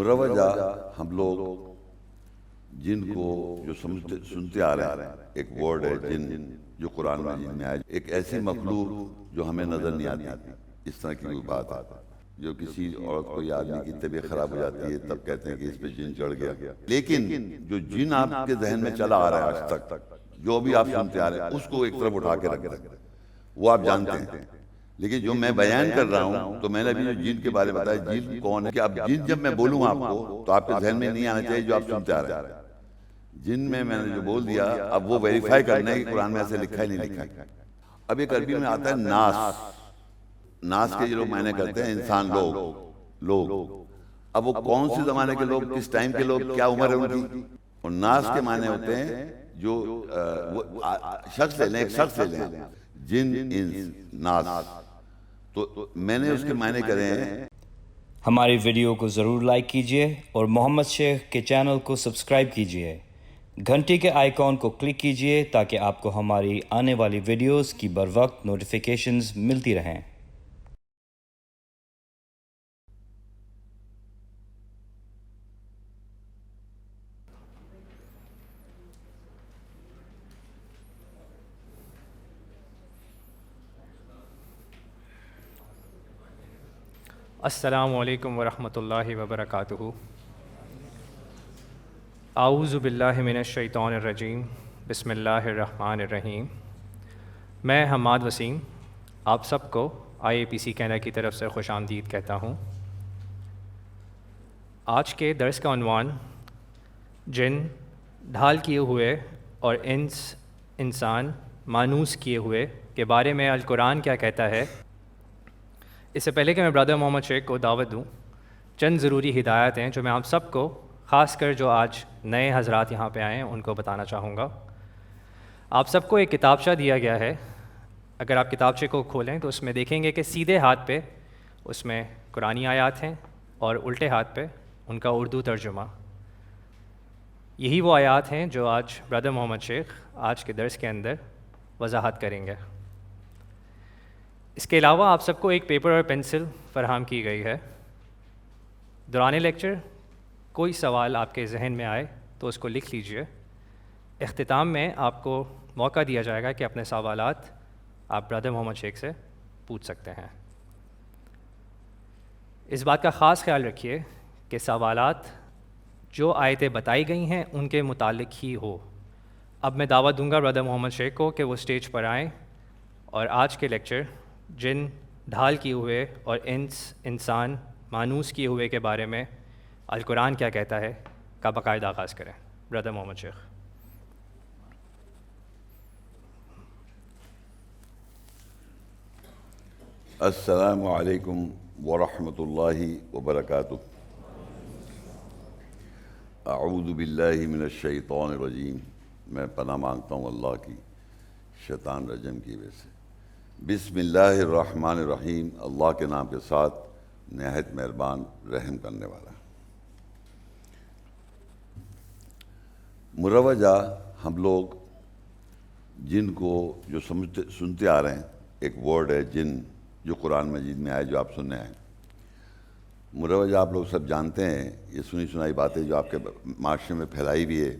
مروجہ ہم لوگ جن کو جو سنتے آ رہے ہیں، ایک ورڈ ہے جن جو قرآن مجید میں آیا، ایک ایسی مخلوق جو ہمیں نظر نہیں آتی، اس طرح کی کوئی بات ہے جو کسی عورت کو یا آدمی کی طبیعت خراب ہو جاتی ہے تب کہتے ہیں کہ اس پہ جن چڑھ گیا. لیکن جو جن آپ کے ذہن میں چلا آ رہا ہے آج تک، جو بھی آپ سنتے آ رہے ہیں، اس کو ایک طرف اٹھا کے رکھ دیں، وہ آپ جانتے ہیں. لیکن جو میں بیان کر رہا ہوں، تو میں نے ابھی جو جن کے بارے میں بتایا، جن کون ہے، کہ اب جن جب میں بولوں آپ کو تو آپ کے ذہن میں نہیں آنا چاہیے جو آپ سنتے آ رہے ہیں. جن میں نے جو بول دیا، اب وہ ویریفائی کرنا ہے کہ قرآن میں ایسے لکھا ہے نہیں لکھا ہے. اب ایک عربی میں آتا ہے ناس. ناس کے جو لوگ معنی کرتے ہیں انسان، لوگ. اب وہ کون سے زمانے کے لوگ، کس ٹائم کے لوگ، کیا عمر ہے ان کی. اور ناس کے معنی ہوتے ہیں جو شخص لے لیں، ایک شخص لے لیں، جن، انس، ناس. تو میں نے اس کے معنی کرے ہیں. ہماری ویڈیو کو ضرور لائک کیجیے اور محمد شیخ کے چینل کو سبسکرائب کیجیے. گھنٹی کے آئیکن کو کلک کیجیے تاکہ آپ کو ہماری آنے والی ویڈیوز کی بروقت نوٹیفیکیشنز ملتی رہیں. السلام علیکم ورحمۃ اللہ وبرکاتہ. اعوذ باللہ من الشیطان الرجیم. بسم اللہ الرحمن الرحیم. میں حماد وسیم آپ سب کو IAPC کینیڈا کی طرف سے خوش آمدید کہتا ہوں. آج کے درس کا عنوان جن، ڈھال کیے ہوئے، اور انسان مانوس کیے ہوئے کے بارے میں القرآن کیا کہتا ہے. اس سے پہلے کہ میں برادر محمد شیخ کو دعوت دوں، چند ضروری ہدایات ہیں جو میں آپ سب کو، خاص کر جو آج نئے حضرات یہاں پہ آئے ہیں، ان کو بتانا چاہوں گا. آپ سب کو ایک کتابچہ دیا گیا ہے. اگر آپ کتابچے کو کھولیں تو اس میں دیکھیں گے کہ سیدھے ہاتھ پہ اس میں قرآنی آیات ہیں اور الٹے ہاتھ پہ ان کا اردو ترجمہ. یہی وہ آیات ہیں جو آج برادر محمد شیخ آج کے درس کے اندر وضاحت کریں گے. اس کے علاوہ آپ سب کو ایک پیپر اور پینسل فراہم کی گئی ہے. دوران لیکچر کوئی سوال آپ کے ذہن میں آئے تو اس کو لکھ لیجئے. اختتام میں آپ کو موقع دیا جائے گا کہ اپنے سوالات آپ برادر محمد شیخ سے پوچھ سکتے ہیں. اس بات کا خاص خیال رکھیے کہ سوالات جو آیتیں بتائی گئی ہیں ان کے متعلق ہی ہو. اب میں دعوت دوں گا برادر محمد شیخ کو کہ وہ اسٹیج پر آئیں اور آج کے لیکچر جن، ڈھال کیے ہوئے، اور انسان مانوس کیے ہوئے کے بارے میں القرآن کیا کہتا ہے کا باقاعدہ آغاز کریں. برادر محمد شیخ. السلام علیکم ورحمۃ اللہ وبرکاتہ. اعوذ باللہ من الشیطان الرجیم. میں پناہ مانگتا ہوں اللہ کی شیطان رجم کی وجہ سے. بسم اللہ الرحمن الرحیم. اللہ کے نام کے ساتھ نہایت مہربان رحم کرنے والا. مروجہ ہم لوگ جن کو جو سنتے آ رہے ہیں، ایک ورڈ ہے جن جو قرآن مجید میں آئے، جو آپ سننے آئے. مروجہ آپ لوگ سب جانتے ہیں، یہ سنی سنائی باتیں جو آپ کے معاشرے میں پھیلائی بھی ہے.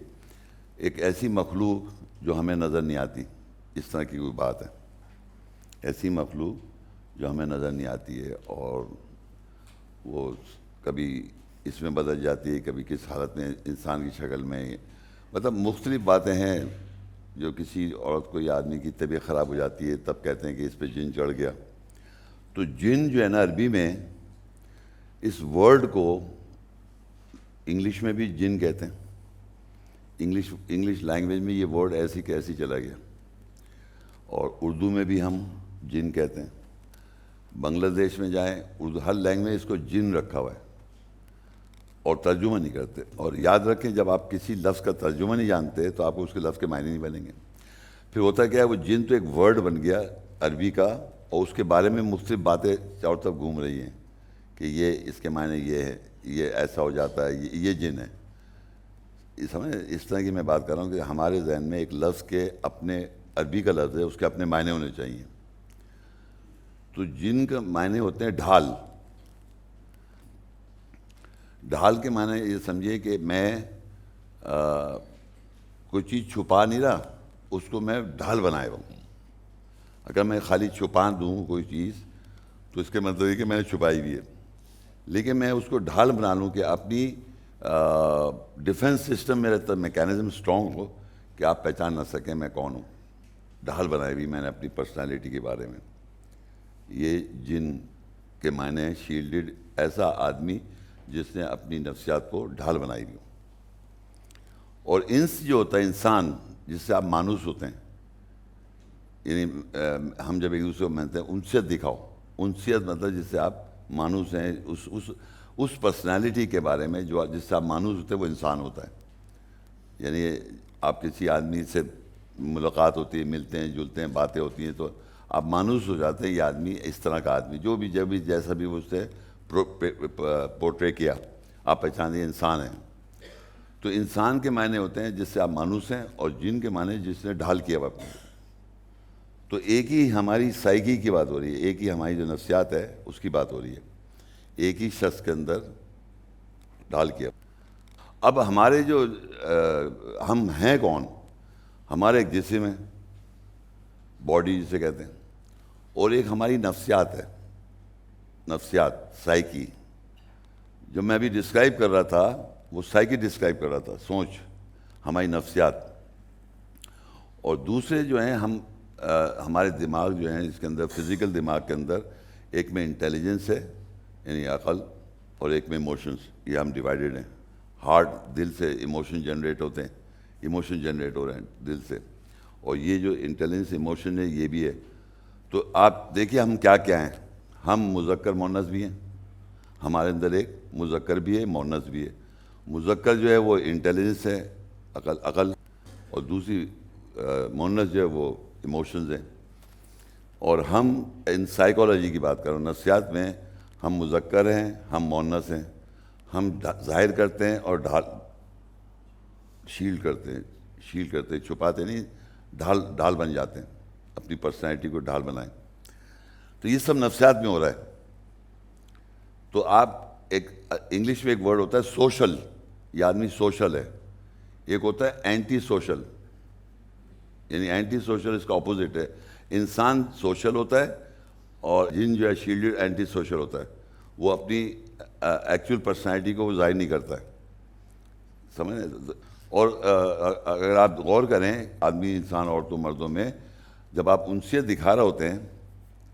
ایک ایسی مخلوق جو ہمیں نظر نہیں آتی، اس طرح کی کوئی بات ہے. ایسی مخلوق جو ہمیں نظر نہیں آتی ہے، اور وہ کبھی اس میں بدل جاتی ہے، کبھی کس حالت میں، انسان کی شکل میں. مطلب مختلف باتیں ہیں جو کسی عورت کو یا آدمی کی طبیعت خراب ہو جاتی ہے تب کہتے ہیں کہ اس پہ جن چڑھ گیا. تو جن جو ہے نا، عربی میں اس ورڈ کو انگلش میں بھی جن کہتے ہیں. انگلش لینگویج میں یہ ورڈ ایسی کہ ایسی چلا گیا. اور اردو میں بھی ہم جن کہتے ہیں. بنگلہ دیش میں جائیں، اردو ہر لینگویج اس کو جن رکھا ہوا ہے اور ترجمہ نہیں کرتے. اور یاد رکھیں، جب آپ کسی لفظ کا ترجمہ نہیں جانتے تو آپ کو اس کے لفظ کے معنی نہیں بنیں گے. پھر ہوتا کیا ہے، وہ جن تو ایک ورڈ بن گیا عربی کا، اور اس کے بارے میں مختلف باتیں چاروں طرف گھوم رہی ہیں کہ یہ اس کے معنی یہ ہے، یہ ایسا ہو جاتا ہے، یہ جن ہے. اس طرح کی میں بات کر رہا ہوں کہ ہمارے ذہن میں ایک لفظ کے اپنے، عربی کا لفظ ہے، اس کے اپنے معنی ہونے چاہیے. تو جن کا معنی ہوتے ہیں ڈھال. ڈھال کے معنی یہ سمجھیے کہ میں کوئی چیز چھپا نہیں رہا، اس کو میں ڈھال بنائے ہوں. اگر میں خالی چھپا دوں کوئی چیز تو اس کے مطلب ہے کہ میں نے چھپائی ہوئی ہے، لیکن میں اس کو ڈھال بنا لوں کہ اپنی ڈیفنس سسٹم میرا میکینزم اسٹرانگ ہو کہ آپ پہچان نہ سکیں میں کون ہوں. ڈھال بنائی ہوئی میں نے اپنی پرسنالٹی کے بارے میں. یہ جن کے معنی ہیں شیلڈڈ، ایسا آدمی جس نے اپنی نفسیات کو ڈھال بنائی ہوئی. اور انس جو ہوتا ہے انسان، جس سے آپ مانوس ہوتے ہیں، یعنی ہم جب ایک دوسرے کو مانتے ہیں انسیت دکھاؤ. انسیت مطلب جس سے آپ مانوس ہیں، اس پرسنالٹی کے بارے میں جو جس سے آپ مانوس ہوتے ہیں وہ انسان ہوتا ہے. یعنی آپ کسی آدمی سے ملاقات ہوتی ہے، ملتے ہیں جلتے ہیں، باتیں ہوتی ہیں تو آپ مانوس ہو جاتے ہیں یہ آدمی اس طرح کا آدمی، جو بھی جب بھی جیسا بھی وہ اس سے پورٹرے کیا آپ پہچان یہ انسان ہے. تو انسان کے معنی ہوتے ہیں جس سے آپ مانوس ہیں، اور جن کے معنی جس نے ڈھال کیا اپنے. تو ایک ہی ہماری سائیکی کی بات ہو رہی ہے، ایک ہی ہماری جو نفسیات ہے اس کی بات ہو رہی ہے، ایک ہی شخص کے اندر ڈھال کیا. اب ہمارے جو ہم ہیں کون؟ ہمارے ایک جسم ہے، باڈی جسے کہتے ہیں، اور ایک ہماری نفسیات ہے، نفسیات، سائیکی. جو میں ابھی ڈسکرائب کر رہا تھا وہ سائیکی ڈسکرائب کر رہا تھا، سوچ، ہماری نفسیات. اور دوسرے جو ہیں ہمارے دماغ جو ہیں اس کے اندر، فزیکل دماغ کے اندر ایک میں انٹیلیجنس ہے یعنی عقل، اور ایک میں ایموشنس. یہ ہم ڈیوائیڈڈ ہیں. ہارٹ، دل سے ایموشن جنریٹ ہوتے ہیں، ایموشن جنریٹ ہو رہے ہیں دل سے، اور یہ جو انٹیلیجنس ایموشن ہے یہ بھی ہے. تو آپ دیکھیے ہم کیا کیا ہیں. ہم مذکر مؤنث بھی ہیں، ہمارے اندر ایک مذکر بھی ہے، مؤنث بھی ہے. مذکر جو ہے وہ انٹیلیجنس ہے، عقل، اور دوسری مؤنث جو ہے وہ ایموشنز ہیں. اور ہم ان سائیکالوجی کی بات کر رہا ہوں، نفسیات میں ہم مذکر ہیں، ہم مؤنث ہیں. ہم ظاہر کرتے ہیں اور شیلڈ کرتے ہیں، چھپاتے نہیں، ڈھال بن جاتے ہیں، اپنی پرسنالٹی کو ڈھال بنائیں. تو یہ سب نفسیات میں ہو رہا ہے. تو آپ ایک انگلش میں ایک ورڈ ہوتا ہے سوشل، یہ آدمی سوشل ہے. ایک ہوتا ہے اینٹی سوشل، یعنی اینٹی سوشل اس کا اپوزٹ ہے. انسان سوشل ہوتا ہے، اور جن جو ہے شیلڈڈ اینٹی سوشل ہوتا ہے. وہ اپنی ایکچوئل پرسنالٹی کو وہ ظاہر نہیں کرتا ہے، سمجھ رہے؟ اور اگر آپ غور کریں آدمی، انسان، عورتوں، مردوں میں جب آپ انسیت دکھا رہے ہوتے ہیں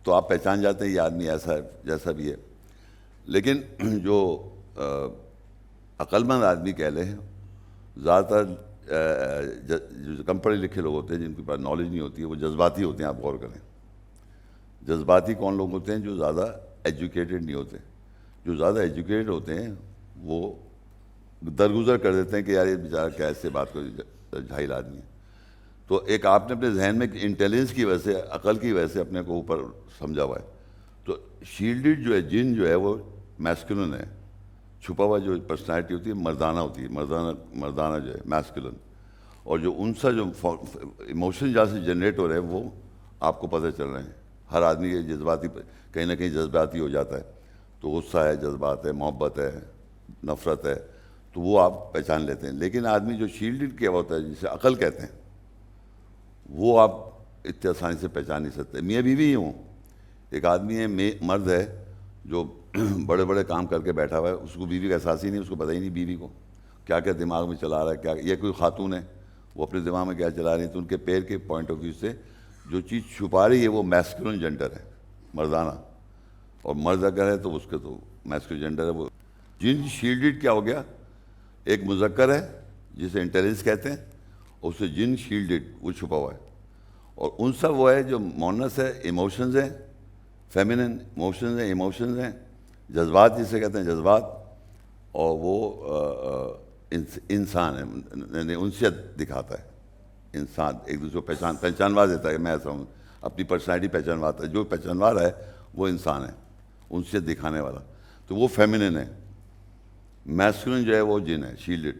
تو آپ پہچان جاتے ہیں یہ آدمی ایسا ہے جیسا بھی ہے. لیکن جو عقل مند آدمی کہہ لیں، زیادہ تر جو کم پڑھے لکھے لوگ ہوتے ہیں جن کے پاس نالج نہیں ہوتی ہے، وہ جذباتی ہوتے ہیں. آپ غور کریں جذباتی کون لوگ ہوتے ہیں؟ جو زیادہ ایجوکیٹڈ نہیں ہوتے. جو زیادہ ایجوکیٹڈ ہوتے ہیں وہ درگزر کر دیتے ہیں کہ یار یہ بیچارہ کیا ایسے بات کو جاہل آدمی ہے. تو ایک آپ نے اپنے ذہن میں انٹیلیجنس کی وجہ سے، عقل کی وجہ سے اپنے کو اوپر سمجھا ہوا ہے. تو شیلڈڈ جو ہے جن جو ہے وہ میسکولن ہے، چھپا ہوا جو پرسنالٹی ہوتی ہے مردانہ ہوتی ہے، مردانہ جو ہے میسکولن. اور جو ان سے جو ایموشن جہاں سے جنریٹ ہو رہے ہیں وہ آپ کو پتہ چل رہے ہیں. ہر آدمی کے جذباتی کہیں نہ کہیں جذباتی ہو جاتا ہے. تو غصہ ہے، جذبات ہے، محبت ہے، نفرت ہے، تو وہ آپ پہچان لیتے ہیں. لیکن آدمی جو شیلڈڈ کیا ہوتا ہے جسے عقل کہتے ہیں، وہ آپ اتنی آسانی سے پہچان نہیں سکتے. میاں بیوی ہی ہوں، ایک آدمی ہے، مرد ہے جو بڑے بڑے کام کر کے بیٹھا ہوا ہے، اس کو بیوی کا احساس ہی نہیں، اس کو پتہ ہی نہیں بیوی کو کیا کیا دماغ میں چلا رہا ہے. کیا یہ کوئی خاتون ہے، وہ اپنے دماغ میں کیا چلا رہی ہے. تو ان کے پیر کے پوائنٹ آف ویو سے جو چیز چھپا رہی ہے وہ میسکولن جینڈر ہے، مردانہ. اور مرد اگر ہے تو اس کے تو میسکولن جینڈر ہے. وہ جن شیلڈڈ کیا ہو گیا؟ ایک مذکر ہے جسے انٹیلیجنس کہتے ہیں، اور اسے جن شیلڈڈ وہ چھپا ہوا ہے. اور ان سب وہ ہے جو مؤنث ہے، ایموشنز ہیں، فیمینن ایموشنز ہیں، جذبات جسے کہتے ہیں جذبات. اور وہ انسان ہے، یعنی انسیت دکھاتا ہے. انسان ایک دوسرے کو پہچانوا دیتا ہے کہ میں ایسا ہوں، اپنی پرسنالٹی پہچانواتا ہے. جو پہچانوا رہا ہے وہ انسان ہے، انسیت دکھانے والا. تو وہ فیمینن ہے. میسکولن جو ہے وہ جن ہے، شیلڈڈ.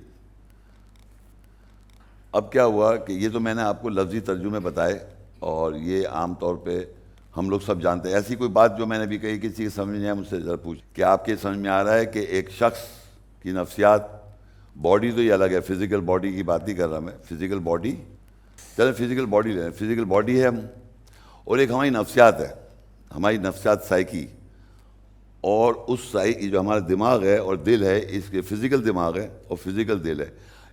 اب کیا ہوا کہ یہ تو میں نے آپ کو لفظی ترجمے بتائے، اور یہ عام طور پہ ہم لوگ سب جانتے ہیں. ایسی کوئی بات جو میں نے بھی کہی کسی کی سمجھ نہیں آیا مجھ سے ذرا پوچھ کہ آپ کے سمجھ میں آ رہا ہے کہ ایک شخص کہ نفسیات، باڈی تو یہ الگ ہے، فزیکل باڈی کی بات نہیں کر رہا میں، فزیکل باڈی، چلیں فزیکل باڈی لیں، فزیکل باڈی ہے ہم، اور ایک ہماری نفسیات ہے، ہماری نفسیات سائیکی، اور اس سائیکی جو ہمارا دماغ ہے اور دل ہے، اس کے فزیکل دماغ ہے اور فزیکل دل ہے،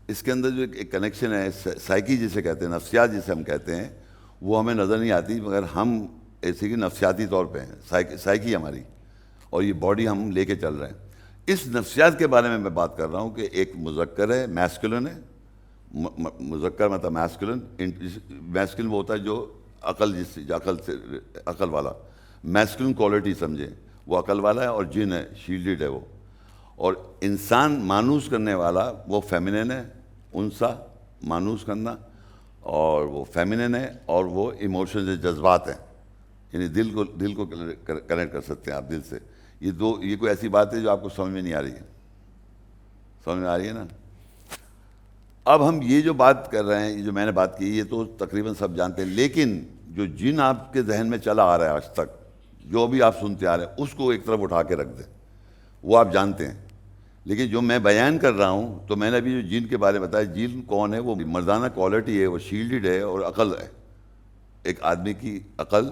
اس کے اندر جو ایک کنیکشن ہے سائیکی جسے کہتے ہیں، نفسیات جسے ہم کہتے ہیں، وہ ہمیں نظر نہیں آتی، مگر ہم ایسے کہ نفسیاتی طور پہ ہیں، سائیکی ہماری، اور یہ باڈی ہم لے کے چل رہے ہیں۔ اس نفسیات کے بارے میں بات کر رہا ہوں کہ ایک مذکر ہے، میسکولن ہے، مذکر مطلب میسکولن، میسکولن وہ ہوتا ہے جو عقل، عقل والا، میسکولن کوالٹی سمجھیں، وہ عقل والا ہے، اور جن ہے، شیلڈڈ ہے وہ، اور انسان مانوس کرنے والا وہ فیمنن ہے، انسا مانوس کرنا، اور وہ فیمنن ہے، اور وہ ایموشنز، جذبات ہیں، یعنی دل کو کنیکٹ کر سکتے ہیں آپ دل سے۔ یہ کوئی ایسی بات ہے جو آپ کو سمجھ میں نہیں آ رہی ہے، سمجھ میں آ رہی ہے نا؟ اب ہم یہ جو بات کر رہے ہیں، یہ جو میں نے بات کی، یہ تو تقریباً سب جانتے ہیں، لیکن جو جن آپ کے ذہن میں چلا آ رہا ہے آج تک، جو بھی آپ سنتے آ رہے ہیں، اس کو ایک طرف اٹھا کے رکھ دیں، وہ آپ جانتے ہیں، لیکن جو میں بیان کر رہا ہوں، تو میں نے ابھی جو جن کے بارے میں بتایا، جن کون ہے؟ وہ مردانہ کوالٹی ہے، وہ شیلڈڈ ہے، اور عقل ہے، ایک آدمی کی عقل،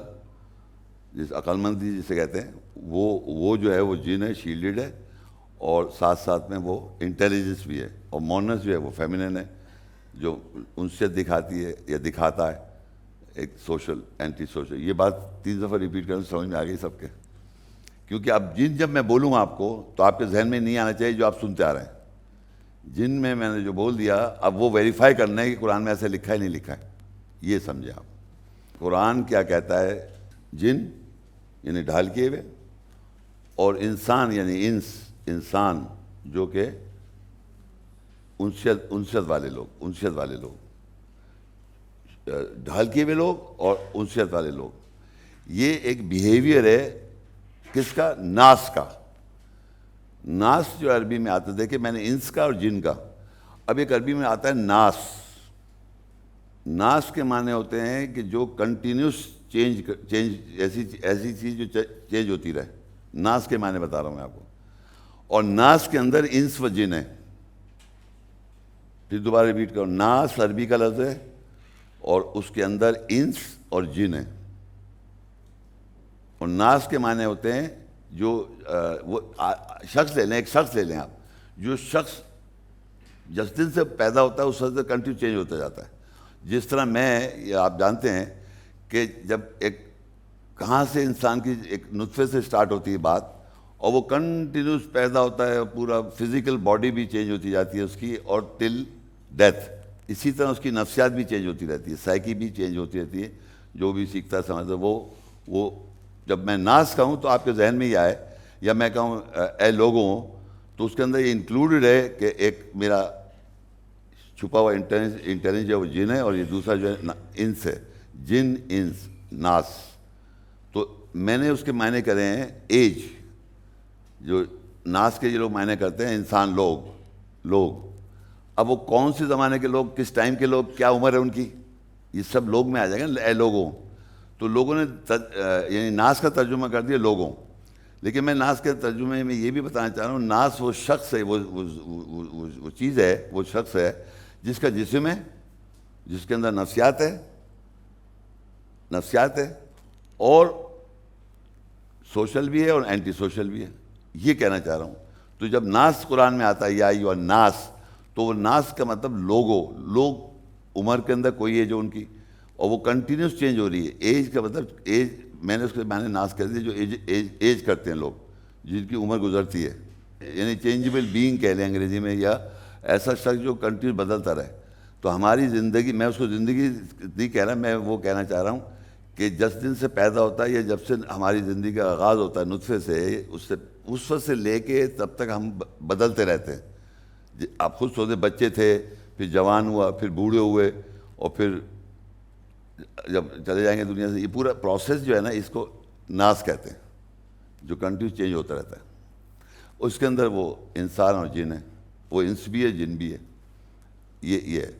جس عقل مندی جسے کہتے ہیں، وہ جو ہے وہ جن ہے، شیلڈڈ ہے، اور ساتھ ساتھ میں وہ انٹیلیجنس بھی ہے، اور مونس جو ہے وہ فیمنن ہے، جو انسیت دکھاتی ہے یا دکھاتا ہے، ایک سوشل، اینٹی سوشل۔ یہ بات 3 دفعہ ریپیٹ کروں، سمجھ میں آ گئی سب کے؟ کیونکہ اب جن جب میں بولوں آپ کو، تو آپ کے ذہن میں نہیں آنا چاہیے جو آپ سنتے آ رہے ہیں، جن میں نے جو بول دیا، اب وہ ویریفائی کرنا ہے کہ قرآن میں ایسے لکھا ہے نہیں لکھا ہے، یہ سمجھیں آپ۔ قرآن کیا کہتا ہے؟ جن یعنی ڈھال کیے ہوئے، اور انسان یعنی انسان جو کہ انسیت والے لوگ، ڈھال کیے ہوئے لوگ اور انسیت والے لوگ، یہ ایک بیہیویئر ہے کس کا؟ ناس کا۔ ناس جو عربی میں آتا ہے، دیکھیں میں نے انس کا اور جن کا، اب ایک عربی میں آتا ہے ناس۔ ناس کے معنی ہوتے ہیں کہ جو کنٹینیوس چینج، ایسی چیز جو چینج ہوتی رہے، ناس کے معنی بتا رہا ہوں میں آپ کو، اور ناس کے اندر انس و جن ہے۔ پھر دوبارہ ریپیٹ کرو، ناس عربی کا لفظ ہے، اور اس کے اندر انس اور جن ہے، اور ناس کے معنی ہوتے ہیں جو وہ شخص لے لیں، ایک شخص لے لیں آپ، جو شخص جس دن سے پیدا ہوتا ہے اس وقت سے کنٹینیو چینج ہوتا جاتا ہے۔ جس طرح میں، آپ جانتے ہیں کہ جب ایک کہاں سے انسان کی ایک نطفے سے سٹارٹ ہوتی ہے بات، اور وہ کنٹینیوس پیدا ہوتا ہے، پورا فزیکل باڈی بھی چینج ہوتی جاتی ہے اس کی، اور ٹل ڈیتھ، اسی طرح اس کی نفسیات بھی چینج ہوتی رہتی ہے، سائیکی بھی چینج ہوتی رہتی ہے، جو بھی سیکھتا ہے سمجھتا ہے وہ جب میں ناس کہوں تو آپ کے ذہن میں ہی آئے، یا میں کہوں اے لوگوں، تو اس کے اندر یہ انکلوڈڈ ہے کہ ایک میرا چھپا ہوا انٹیلیجنس ہے، وہ جن ہے، اور یہ دوسرا جو ہے انس ہے، جن، انس، ناس۔ تو میں نے اس کے معنی کرے ہیں ایج، جو ناس کے جو لوگ معنی کرتے ہیں انسان، لوگ، اب وہ کون سے زمانے کے لوگ، کس ٹائم کے لوگ، کیا عمر ہے ان کی، یہ سب لوگ میں آ جائے گا، اے لوگوں۔ تو لوگوں نے یعنی ناس کا ترجمہ کر دیا لوگوں، لیکن میں ناس کے ترجمے میں یہ بھی بتانا چاہ رہا ہوں، ناس وہ شخص ہے، وہ چیز ہے، وہ شخص ہے جس کا جسم ہے، جس کے اندر نفسیات ہے، اور سوشل بھی ہے اور اینٹی سوشل بھی ہے، یہ کہنا چاہ رہا ہوں۔ تو جب ناس قرآن میں آتا ہے یا ایھا الناس، تو وہ ناس کا مطلب لوگ، عمر کے اندر کوئی ایج ہو ان کی، اور وہ کنٹینیوس چینج ہو رہی ہے۔ ایج کا مطلب ایج، میں نے اس کے معنی ناس کر دیا، جو ایج کرتے ہیں لوگ، جن کی عمر گزرتی ہے، یعنی چینجبل بینگ کہہ لیں انگریزی میں، یا ایسا شخص جو کنٹینیوس بدلتا رہے۔ تو ہماری زندگی، میں اس کو زندگی نہیں کہہ رہا، میں وہ کہنا چاہ رہا ہوں کہ جس دن سے پیدا ہوتا ہے، یا جب سے ہماری زندگی کا آغاز ہوتا ہے نطفے سے، اس وقت سے لے کے تب تک ہم بدلتے رہتے ہیں۔ آپ خود سوچیں، بچے تھے، پھر جوان ہوا، پھر بوڑھے ہوئے، اور پھر جب چلے جائیں گے دنیا سے۔ یہ پورا پروسیس جو ہے نا، اس کو ناس کہتے ہیں، جو کنٹینیو چینج ہوتا رہتا ہے۔ اس کے اندر وہ انسان اور جن ہے، وہ انس بھی ہے، جن بھی ہے، یہ ہے۔